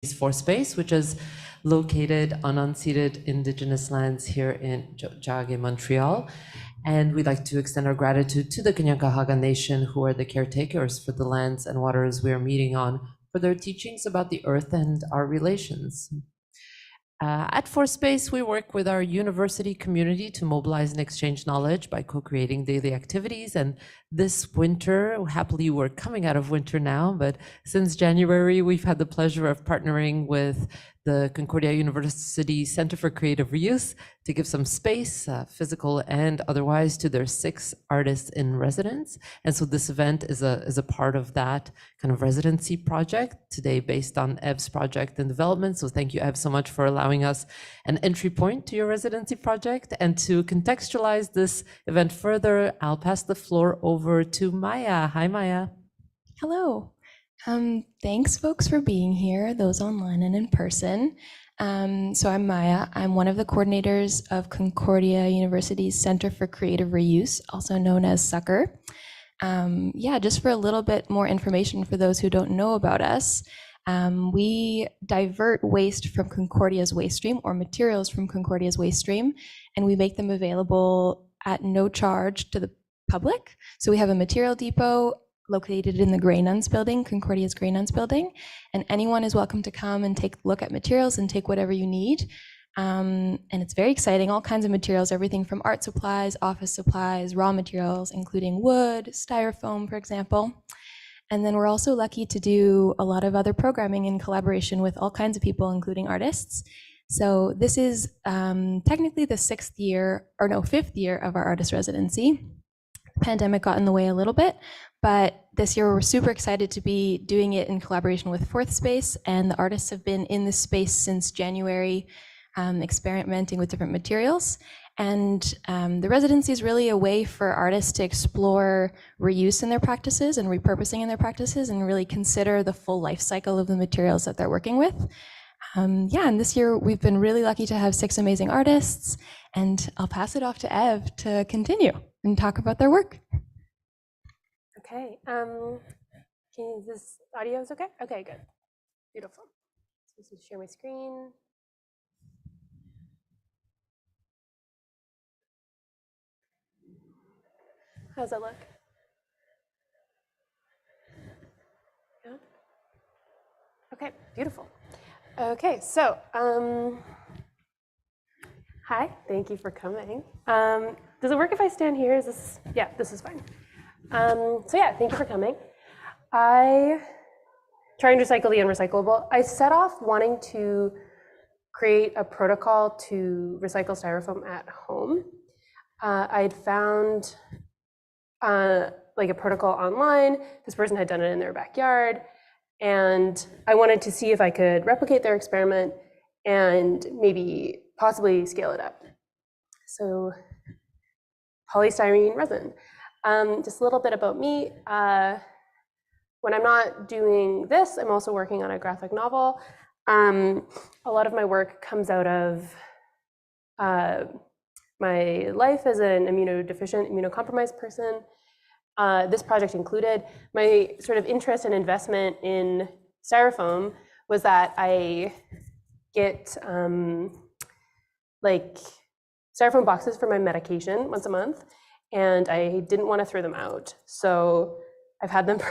for Space, which is located on unceded Indigenous lands here in Tiohtià:ke, Montreal. And we'd like to extend our gratitude to the Kanien'kehá:ka Nation, who are the caretakers for the lands and waters we are meeting on, for their teachings about the earth and our relations. At For Space, we work with our university community to mobilize and exchange knowledge by co-creating daily activities. And this winter, happily, we're coming out of winter now, but since January, we've had the pleasure of partnering with the Concordia University Center for Creative Reuse to give some space, physical and otherwise, to their 6 artists in residence. And so this event is a part of that kind of residency project today based on Ev's project and development. So thank you, Ev, so much for allowing us an entry point to your residency project. And to contextualize this event further, I'll pass the floor over to Maya. Hi, Maya. Hello. Thanks, folks, for being here, those online and in person. So I'm Maya. I'm one of the coordinators of Concordia University's Center for Creative Reuse, also known as Sucker. Just for a little bit more information for those who don't know about us, we divert waste from Concordia's waste stream, or materials from Concordia's waste stream, and we make them available at no charge to the public. So we have a material depot located in the Grey Nuns building, Concordia's Grey Nuns building, and anyone is welcome to come and take a look at materials and take whatever you need. And it's very exciting, all kinds of materials, everything from art supplies, office supplies, raw materials, including wood, styrofoam, for example. And then we're also lucky to do a lot of other programming in collaboration with all kinds of people, including artists. So this is technically the 5th year of our artist residency. The pandemic got in the way a little bit, but this year we're super excited to be doing it in collaboration with Fourth Space, and the artists have been in this space since January, experimenting with different materials. And the residency is really a way for artists to explore reuse in their practices and repurposing in their practices and really consider the full life cycle of the materials that they're working with. And this year we've been really lucky to have 6 amazing artists, and I'll pass it off to Ev to continue and talk about their work. Okay, this audio is okay? Okay, good, beautiful. So I'm just share my screen. How's that look? Yeah? Okay, beautiful. Okay, so, hi, thank you for coming. Does it work if I stand here? Is this, yeah, this is fine. Thank you for coming. I try and recycle the unrecyclable. I set off wanting to create a protocol to recycle styrofoam at home. I'd found like a protocol online. This person had done it in their backyard, and I wanted to see if I could replicate their experiment and maybe possibly scale it up. So, polystyrene resin. Just a little bit about me. When I'm not doing this, I'm also working on a graphic novel. A lot of my work comes out of my life as an immunodeficient, immunocompromised person. This project included. My sort of interest and investment in styrofoam was that I get like styrofoam boxes for my medication once a month, and I didn't want to throw them out. So I've had them for,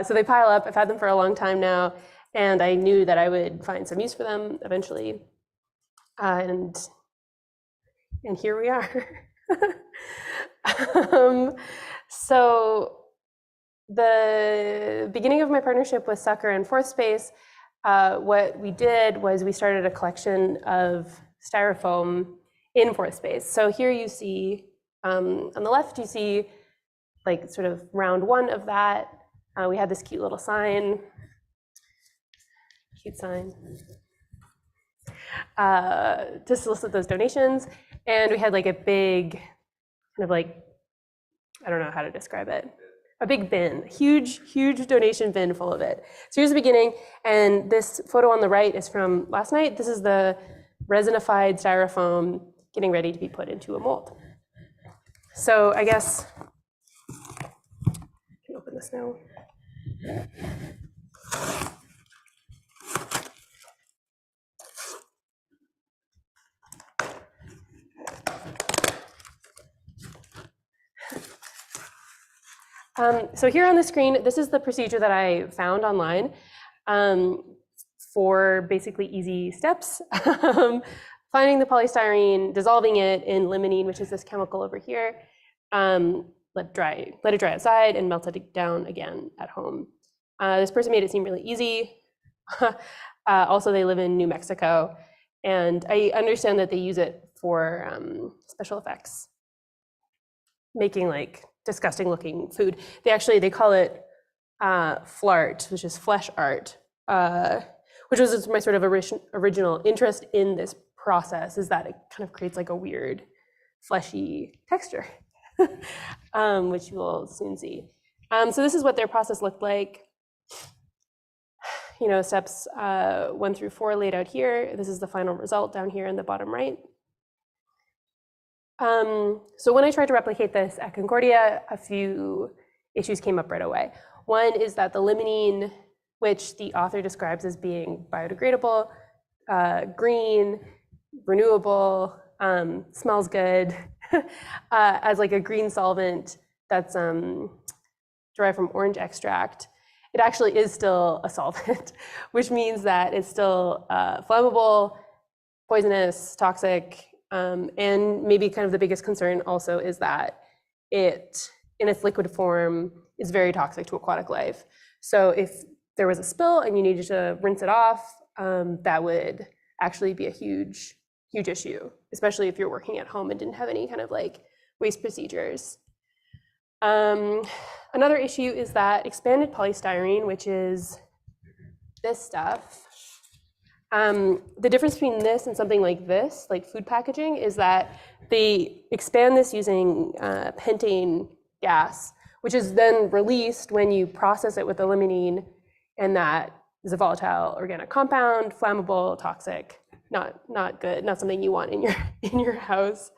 so they pile up. I've had them for a long time now, and I knew that I would find some use for them eventually. And here we are. So the beginning of my partnership with Sucker and Fourth Space, what we did was we started a collection of styrofoam in Fourth Space. So here you see, on the left, you see like sort of round 1 of that. We had this cute little sign, to solicit those donations. And we had like a big kind of like, I don't know how to describe it, a big bin, huge donation bin full of it. So here's the beginning, and this photo on the right is from last night. This is the resinified styrofoam getting ready to be put into a mold. So I guess, I can open this now. So here on the screen, this is the procedure that I found online for basically easy steps. Finding the polystyrene, dissolving it in limonene, which is this chemical over here, let it dry outside and melt it down again at home. This person made it seem really easy. Also, they live in New Mexico, and I understand that they use it for special effects, making like disgusting looking food. They call it flart, which is flesh art, which was my sort of original interest in this process, is that it kind of creates like a weird fleshy texture, which you will soon see. So this is what their process looked like. You know, steps 1 through 4 laid out here. This is the final result down here in the bottom right. So when I tried to replicate this at Concordia, a few issues came up right away. One is that the limonene, which the author describes as being biodegradable, green, renewable, smells good, as like a green solvent that's derived from orange extract, it actually is still a solvent, which means that it's still flammable, poisonous, toxic, and maybe kind of the biggest concern also is that it, in its liquid form, is very toxic to aquatic life. So if there was a spill and you needed to rinse it off, that would actually be a huge issue, especially if you're working at home and didn't have any kind of like waste procedures. Another issue is that expanded polystyrene, which is this stuff, the difference between this and something like this, like food packaging, is that they expand this using pentane gas, which is then released when you process it with the limonene, and that is a volatile organic compound, flammable, toxic, not good, not something you want in your house.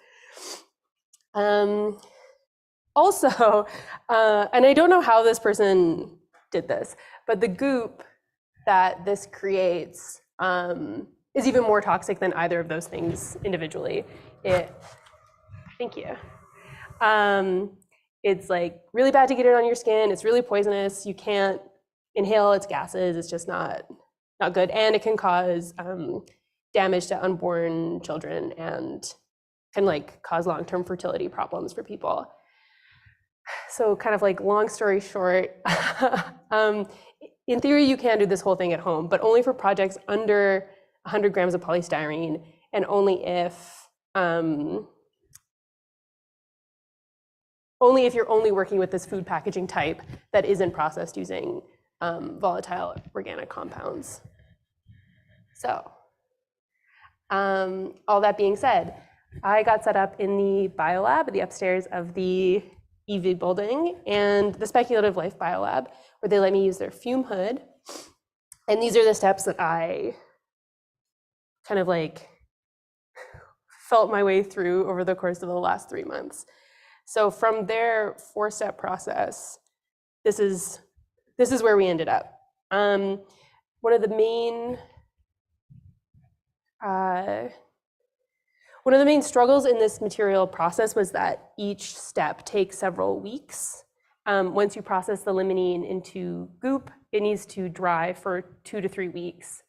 Also, and I don't know how this person did this, but the goop that this creates is even more toxic than either of those things individually. Thank you. It's like really bad to get it on your skin. It's really poisonous. You can't inhale its gases. It's just not good, and it can cause damage to unborn children and can like cause long-term fertility problems for people. So kind of like long story short, in theory, you can do this whole thing at home, but only for projects under 100 grams of polystyrene, and only if you're only working with this food packaging type that isn't processed using volatile organic compounds. So, all that being said, I got set up in the biolab, the upstairs of the EV building, and the Speculative Life Biolab, where they let me use their fume hood. And these are the steps that I kind of like felt my way through over the course of the last 3 months. So from their 4-step process, this is where we ended up. One of the main struggles in this material process was that each step takes several weeks. Once you process the limonene into goop, it needs to dry for 2 to 3 weeks.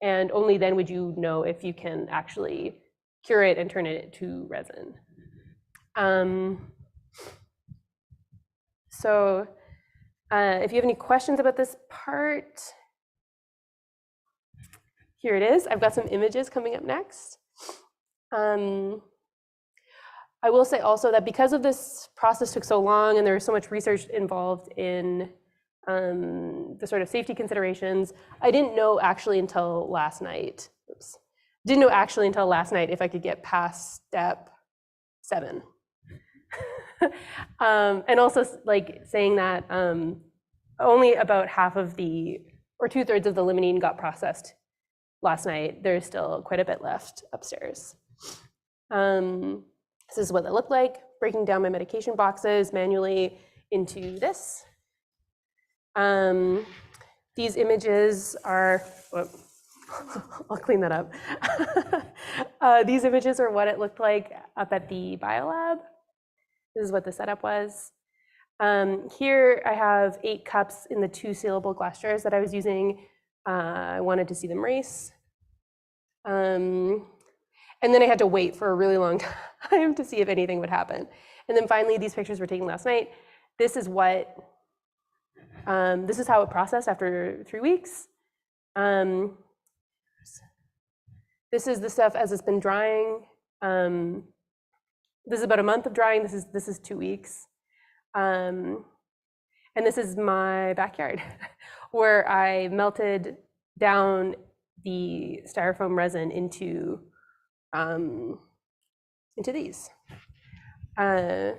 And only then would you know if you can actually cure it and turn it into resin. So if you have any questions about this part, here it is. I've got some images coming up next. I will say also that because of this process took so long and there was so much research involved in the sort of safety considerations, I didn't know actually until last night. If I could get past step 7. And also like saying that only about half of or 2/3 of the limonene got processed last night. There's still quite a bit left upstairs. This is what they look like, breaking down my medication boxes manually into this. These images are, I'll clean that up. These images are what it looked like up at the biolab. This is what the setup was. Here I have 8 cups in the 2 sealable glass jars that I was using. I wanted to see them race. And then I had to wait for a really long time to see if anything would happen. And then finally, these pictures were taken last night. This is what, this is how it processed after 3 weeks. This is the stuff as it's been drying. This is about a month of drying. This is 2 weeks. And this is my backyard where I melted down the styrofoam resin into these. I don't know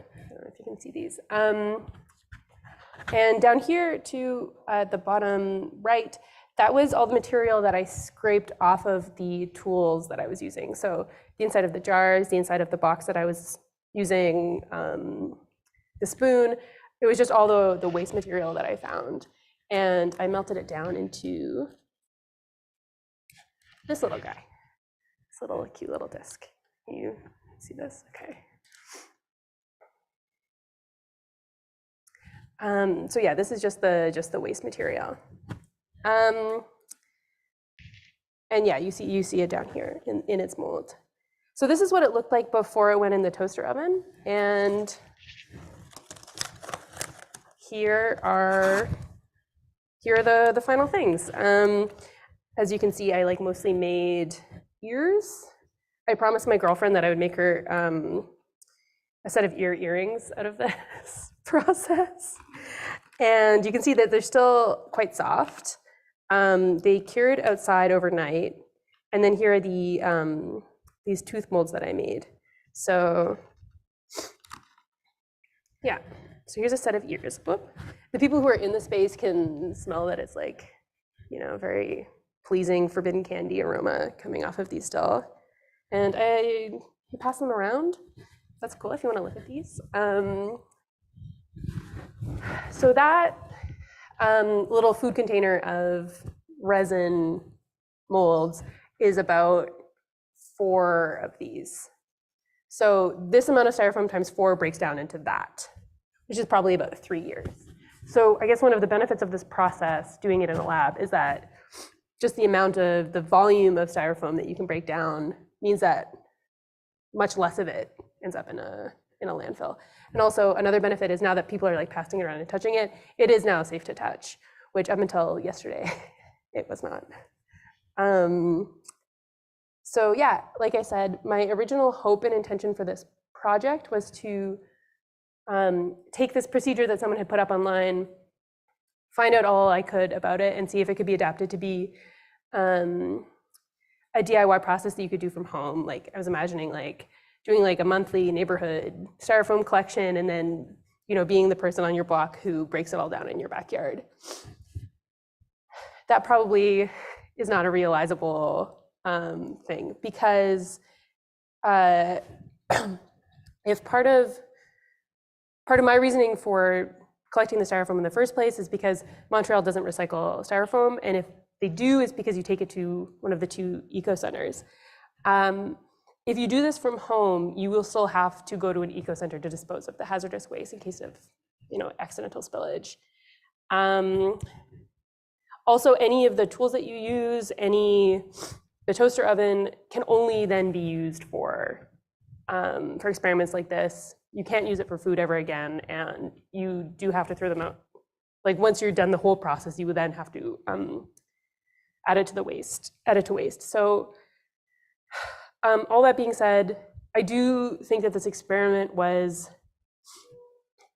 if you can see these. And down here to the bottom right, that was all the material that I scraped off of the tools that I was using. So the inside of the jars, the inside of the box that I was using, the spoon, it was just all the waste material that I found. And I melted it down into this little guy, this little cute little disc. Can you see this? Okay. So yeah, this is just the waste material. And yeah, you see it down here in its mold. So this is what it looked like before it went in the toaster oven. And here are the final things. As you can see, I mostly made ears. I promised my girlfriend that I would make her a set of earrings out of this process. And you can see that they're still quite soft. They cured outside overnight. And then here are these tooth molds that I made. So yeah, so here's a set of ears. Whoop. The people who are in the space can smell that it's very pleasing forbidden candy aroma coming off of these still. And I pass them around. That's cool if you want to look at these. So that little food container of resin molds is about 4 of these. So this amount of styrofoam times 4 breaks down into that, which is probably about 3 years. So I guess one of the benefits of this process, doing it in a lab, is that just the amount of the volume of styrofoam that you can break down means that much less of it ends up in a landfill. And also another benefit is now that people are passing it around and touching it, it is now safe to touch, which up until yesterday, it was not. So yeah, like I said, my original hope and intention for this project was to take this procedure that someone had put up online, find out all I could about it, and see if it could be adapted to be a DIY process that you could do from home. I was imagining doing a monthly neighborhood styrofoam collection, and then being the person on your block who breaks it all down in your backyard. That probably is not a realizable thing, because if part of my reasoning for collecting the styrofoam in the first place is because Montreal doesn't recycle styrofoam, and if they do, it's because you take it to one of the 2 eco centers. If you do this from home, you will still have to go to an eco center to dispose of the hazardous waste in case of accidental spillage. Also, any of the tools that you use, the toaster oven can only then be used for experiments like this. You can't use it for food ever again, and you do have to throw them out. Once you're done the whole process, you would then have to add it to waste. So all that being said, I do think that this experiment was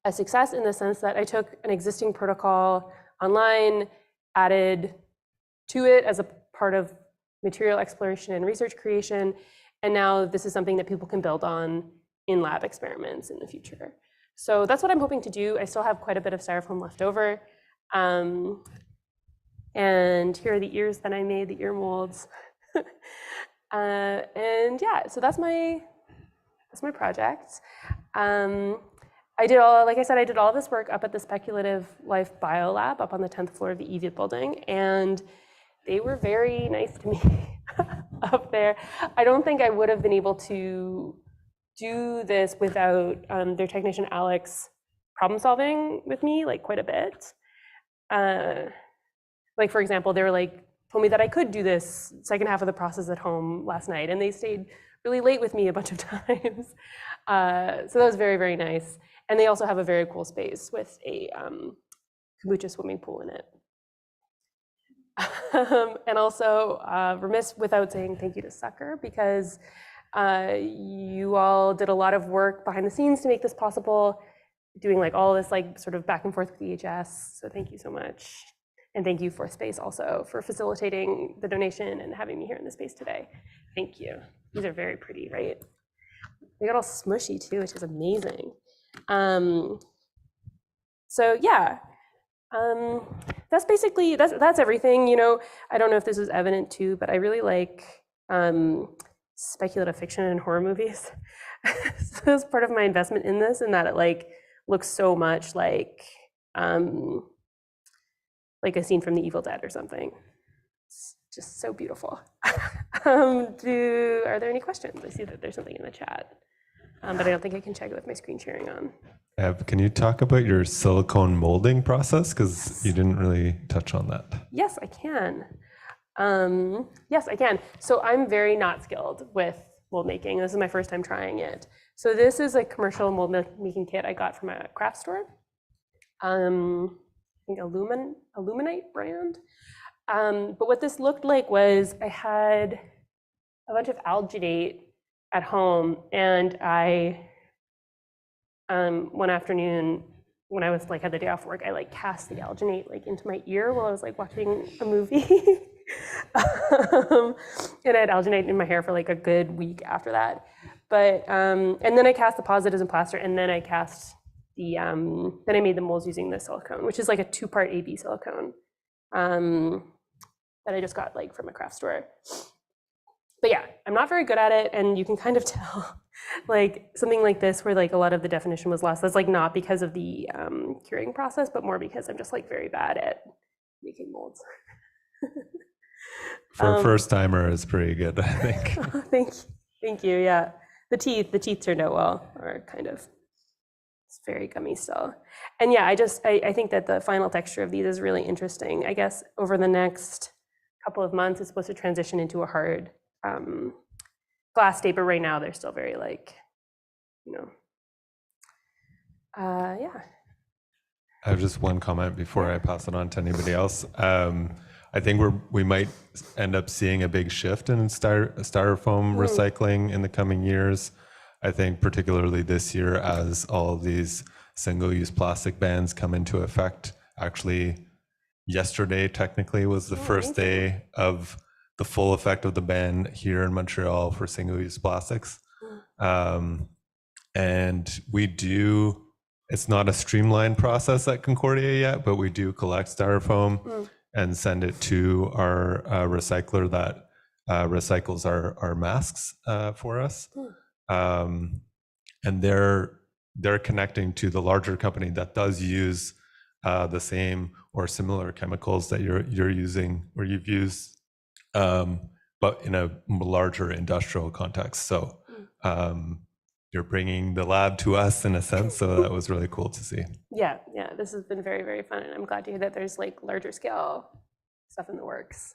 a success in the sense that I took an existing protocol online, added to it as a part of material exploration and research creation, and now this is something that people can build on in lab experiments in the future. So that's what I'm hoping to do. I still have quite a bit of styrofoam left over. And here are the ears that I made, the ear molds. And yeah, so that's my project. I did all of this work up at the Speculative Life Biolab up on the 10th floor of the EVIA building, and they were very nice to me up there. I don't think I would have been able to do this without their technician Alex problem solving with me like quite a bit. Like for example, they were like, told me that I could do this second half of the process at home last night, and they stayed really late with me a bunch of times. So that was very, very nice. And they also have a very cool space with a kombucha swimming pool in it. And also remiss without saying thank you to Sucker, because you all did a lot of work behind the scenes to make this possible, doing like all this like sort of back and forth with EHS. So thank you so much. And thank you for Space also for facilitating the donation and having me here in the space today. Thank you. These are very pretty, right? They got all smushy too, which is amazing. So yeah, that's basically, that's everything. You know, I don't know if this was evident too, but I really like speculative fiction and horror movies. So that's part of my investment in this, in that it like looks so much like a scene from The Evil Dead or something. It's just so beautiful. Are there any questions? I see that there's something in the chat, but I don't think I can check it with my screen sharing on. Ev, can you talk about your silicone molding process? Because you didn't really touch on that. Yes, I can. Yes, I can. So I'm very not skilled with mold making. This is my first time trying it. So this is a commercial mold making kit I got from a craft store. I think Illuminate brand. But what this looked like was I had a bunch of alginate at home, and I one afternoon when I was like had the day off work, I like cast the alginate like into my ear while I was like watching a movie. And I had alginate in my hair for like a good week after that. But and then I cast the positives in plaster, and then I cast the then I made the molds using the silicone, which is like a 2-part AB silicone that I just got like from a craft store. But yeah, I'm not very good at it, and you can kind of tell like something like this where like a lot of the definition was lost. That's like not because of the curing process, but more because I'm just like very bad at making molds. For a first timer, it's pretty good, I think. Thank you. Yeah, the teeth turned out well, or kind of. It's very gummy still. And yeah, I think that the final texture of these is really interesting. I guess over the next couple of months, it's supposed to transition into a hard glass state, but right now they're still very like, you know, yeah. I have just one comment before I pass it on to anybody else. I think we might end up seeing a big shift in styrofoam recycling in the coming years. I think particularly this year, as all of these single-use plastic bans come into effect. Actually, yesterday technically was the first day of the full effect of the ban here in Montreal for single-use plastics. And we do, it's not a streamlined process at Concordia yet, but we do collect styrofoam and send it to our recycler that recycles our masks for us. And they're connecting to the larger company that does use the same or similar chemicals that you're using or you've used, but in a larger industrial context. So you're bringing the lab to us in a sense. So that was really cool to see. Yeah, this has been very, very fun, and I'm glad to hear that there's like larger scale stuff in the works.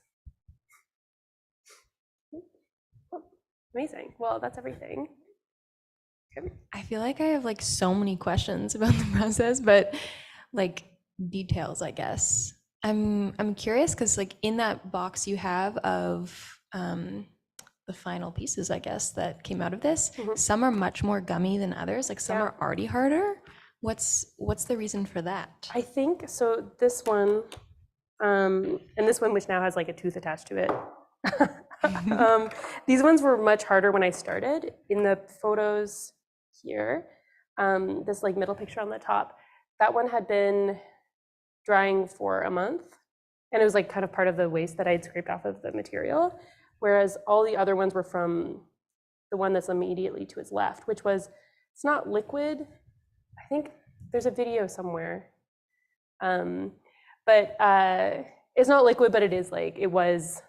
Amazing. Well, that's everything. I feel like I have like so many questions about the process, but like details, I guess. I'm curious because like in that box you have of the final pieces, I guess, that came out of this, some are much more gummy than others. Like some are already harder. What's the reason for that? I think so. This one, and this one, which now has like a tooth attached to it. These ones were much harder when I started. In the photos here, this like middle picture on the top, that one had been drying for a month, and it was like kind of part of the waste that I had scraped off of the material. Whereas all the other ones were from the one that's immediately to its left, which was, it's not liquid. I think there's a video somewhere, but it's not liquid, but it was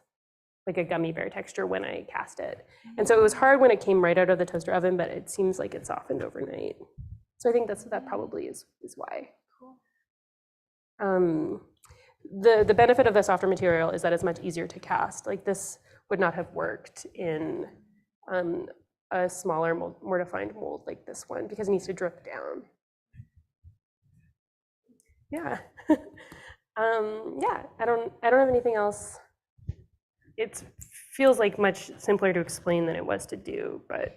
like a gummy bear texture when I cast it. And so it was hard when it came right out of the toaster oven, but it seems like it softened overnight. So I think that probably is why. The benefit of the softer material is that it's much easier to cast. Like this would not have worked in a smaller, more defined mold like this one because it needs to drip down. Yeah. Yeah, I don't have anything else. It feels like much simpler to explain than it was to do, but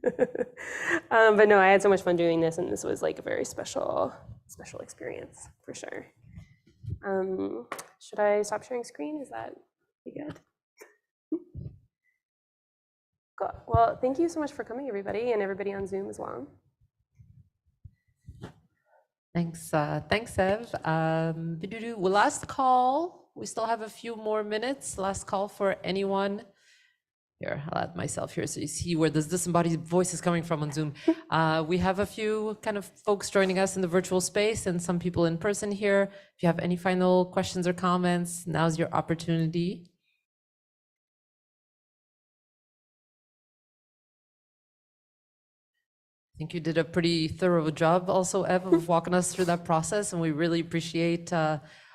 but no, I had so much fun doing this, and this was like a very special experience for sure. Should I stop sharing screen? Is that be good? Cool. Well, thank you so much for coming, everybody, and everybody on Zoom as well. Thanks, Ev. Last call. We still have a few more minutes. Last call for anyone. Here, I'll add myself here so you see where this disembodied voice is coming from on Zoom. We have a few kind of folks joining us in the virtual space and some people in person here. If you have any final questions or comments, now's your opportunity. I think you did a pretty thorough job also, Ev, of walking us through that process, and we really appreciate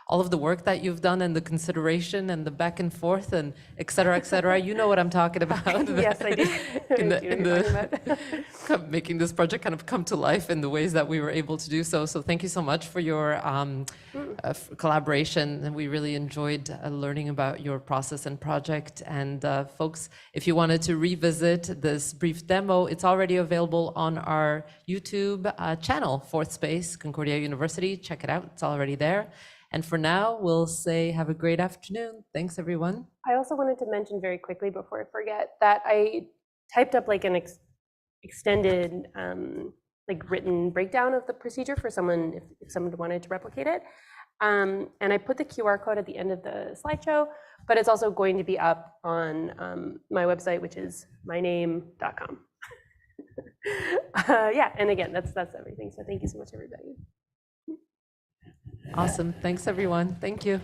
all of the work that you've done and the consideration and the back and forth and et cetera, et cetera. You know what I'm talking about. Yes, I do. Making this project kind of come to life in the ways that we were able to do so. So thank you so much for your collaboration. And we really enjoyed learning about your process and project. And folks, if you wanted to revisit this brief demo, it's already available on our YouTube channel, Fourth Space, Concordia University. Check it out, it's already there. And for now, we'll say have a great afternoon. Thanks, everyone. I also wanted to mention very quickly before I forget that I typed up like an extended like written breakdown of the procedure for someone if someone wanted to replicate it. And I put the QR code at the end of the slideshow, but it's also going to be up on my website, which is myname.com. Yeah, and again, that's everything. So thank you so much, everybody. Awesome. Thanks, everyone. Thank you.